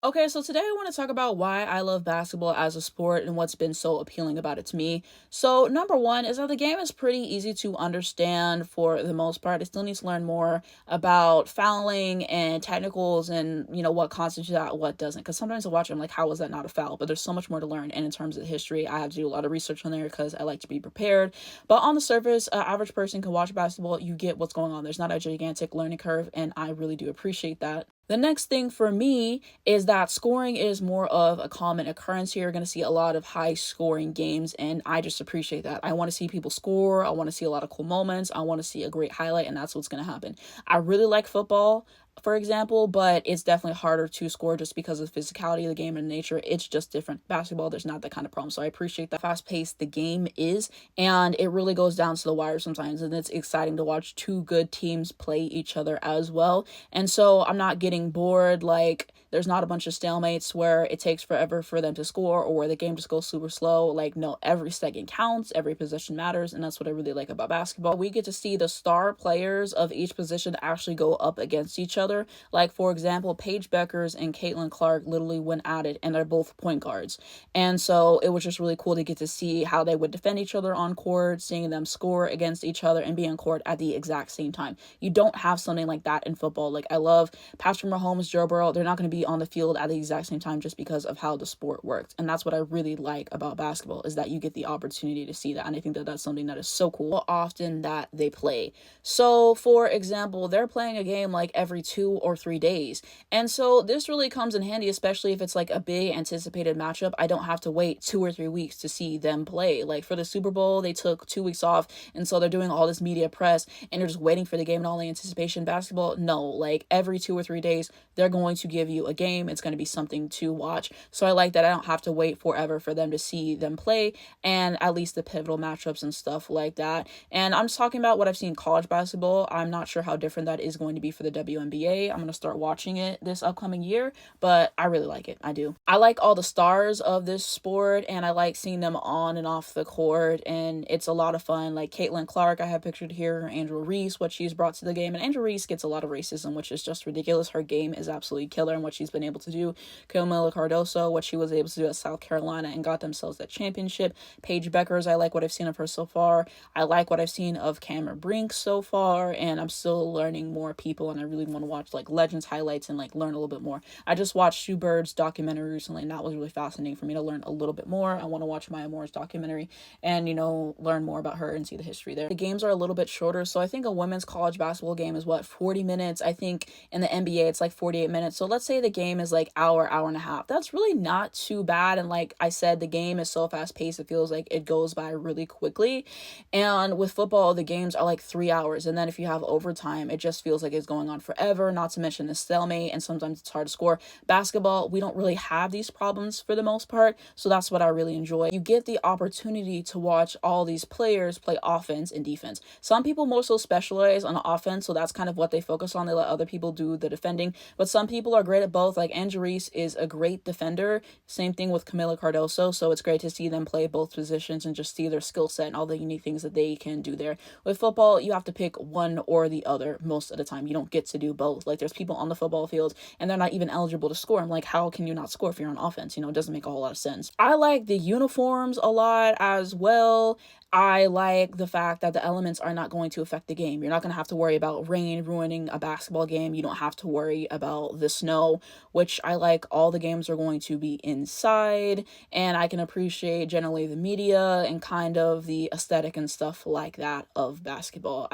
Okay, so today I want to talk about why I love basketball as a sport and what's been so appealing about it to me. So, number one is that the game is pretty easy to understand for the most part. I still need to learn more about fouling and technicals and, what constitutes that, what doesn't. Because sometimes I watch it, I'm like, how was that not a foul? But there's so much more to learn. And in terms of history, I have to do a lot of research on there because I like to be prepared. But on the surface, an average person can watch basketball, you get what's going on. There's not a gigantic learning curve, and I really do appreciate that. The next thing for me is that scoring is more of a common occurrence here. You're going to see a lot of high scoring games, and I just appreciate that. I want to see people score. I want to see a lot of cool moments. I want to see a great highlight, and that's what's going to happen. I really like football, for example, but it's definitely harder to score just because of the physicality of the game and nature. It's just different. Basketball, there's not that kind of problem. So I appreciate the fast paced the game is, and it really goes down to the wire sometimes, and it's exciting to watch two good teams play each other as well. And so I'm not getting bored. Like, there's not a bunch of stalemates where it takes forever for them to score or where the game just goes super slow. Like, no, every second counts, every possession matters, and that's what I really like about basketball. We get to see the star players of each position actually go up against each other. Like, for example, Paigebueckers and Caitlin-Clark literally went at it, and they're both point guards. And so it was just really cool to get to see how they would defend each other on court, seeing them score against each other and be on court at the exact same time. You don't have something like that in football. Like, I love Patrick Mahomes, Joe Burrow. They're not going to be on the field at the exact same time just because of how the sport works. And that's what I really like about basketball, is that you get the opportunity to see that. And I think that that's something that is so cool often that they play. So, for example, they're playing a game like every 2 or 3 days. And so this really comes in handy, especially if it's like a big anticipated matchup. I don't have to wait 2 or 3 weeks to see them play. Like, for the Super Bowl, they took 2 weeks off. And so they're doing all this media press and you're just waiting for the game and all the anticipation. Basketball, no, like every 2 or 3 days, they're going to give you a game. It's going to be something to watch. So I like that I don't have to wait forever for them to see them play, and at least the pivotal matchups and stuff like that. And I'm just talking about what I've seen in college basketball. I'm not sure how different that is going to be for the WNBA. I'm going to start watching it this upcoming year, but I really like it. I do. I like all the stars of this sport, and I like seeing them on and off the court, and it's a lot of fun. Like Caitlin Clark, I have pictured here, angelreese, what she's brought to the game. And angelreese gets a lot of racism, which is just ridiculous. Her game is absolutely killer, and what she's been able to do. Kamillacardoso, what she was able to do at South Carolina and got themselves that championship. Paigebueckers, I like what I've seen of her so far. I like what I've seen of Cameron Brink so far, and I'm still learning more people, and I really want to watch like Legends highlights and like learn a little bit more. I just watched Sue Bird's documentary recently, and that was really fascinating for me to learn a little bit more. I want to watch Maya Moore's documentary and, learn more about her and see the history there. The games are a little bit shorter, so I think a women's college basketball game is 40 minutes. I think in the NBA it's like 48 minutes. So let's say the game is like hour and a half. That's really not too bad. And like I said, the game is so fast paced, it feels like it goes by really quickly. And with football, the games are like 3 hours, and then if you have overtime, it just feels like it's going on forever, not to mention the stalemate, and sometimes it's hard to score. Basketball, we don't really have these problems for the most part, so that's what I really enjoy. You get the opportunity to watch all these players play offense and defense. Some people more so specialize on offense, so that's kind of what they focus on. They let other people do the defending, but some people are great at both. Like Angelreese is a great defender, same thing with Kamillacardoso, so it's great to see them play both positions and just see their skill set and all the unique things that they can do there. With football, you have to pick one or the other most of the time. You don't get to do both. Like, there's people on the football field and they're not even eligible to score. I'm like, how can you not score if you're on offense? It doesn't make a whole lot of sense. I like the uniforms a lot as well. I like the fact that the elements are not going to affect the game. You're not going to have to worry about rain ruining a basketball game. You don't have to worry about the snow, which I like. All the games are going to be inside, and I can appreciate generally the media and kind of the aesthetic and stuff like that of basketball.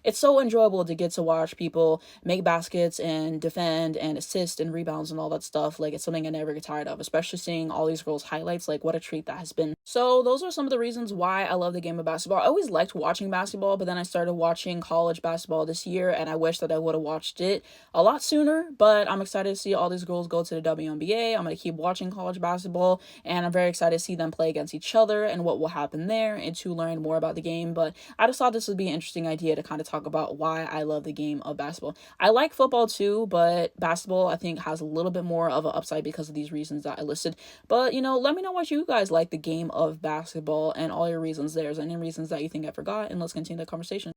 It's so enjoyable to get to watch people make baskets and defend and assist and rebounds and all that stuff. Like, it's something I never get tired of, especially seeing all these girls' highlights. Like, what a treat that has been. So those are some of the reasons why I love the game of basketball. I always liked watching basketball, but then I started watching college basketball this year, and I wish that I would have watched it a lot sooner. But I'm excited to see all these girls go to the WNBA. I'm going to keep watching college basketball, and I'm very excited to see them play against each other and what will happen there, and to learn more about the game. But I just thought this would be an interesting idea to kind of talk about why I love the game of basketball. I like football too, but basketball I think has a little bit more of an upside because of these reasons that I listed. But let me know what you guys like the game of basketball and all your reasons. There's any reasons that you think I forgot, and let's continue the conversation.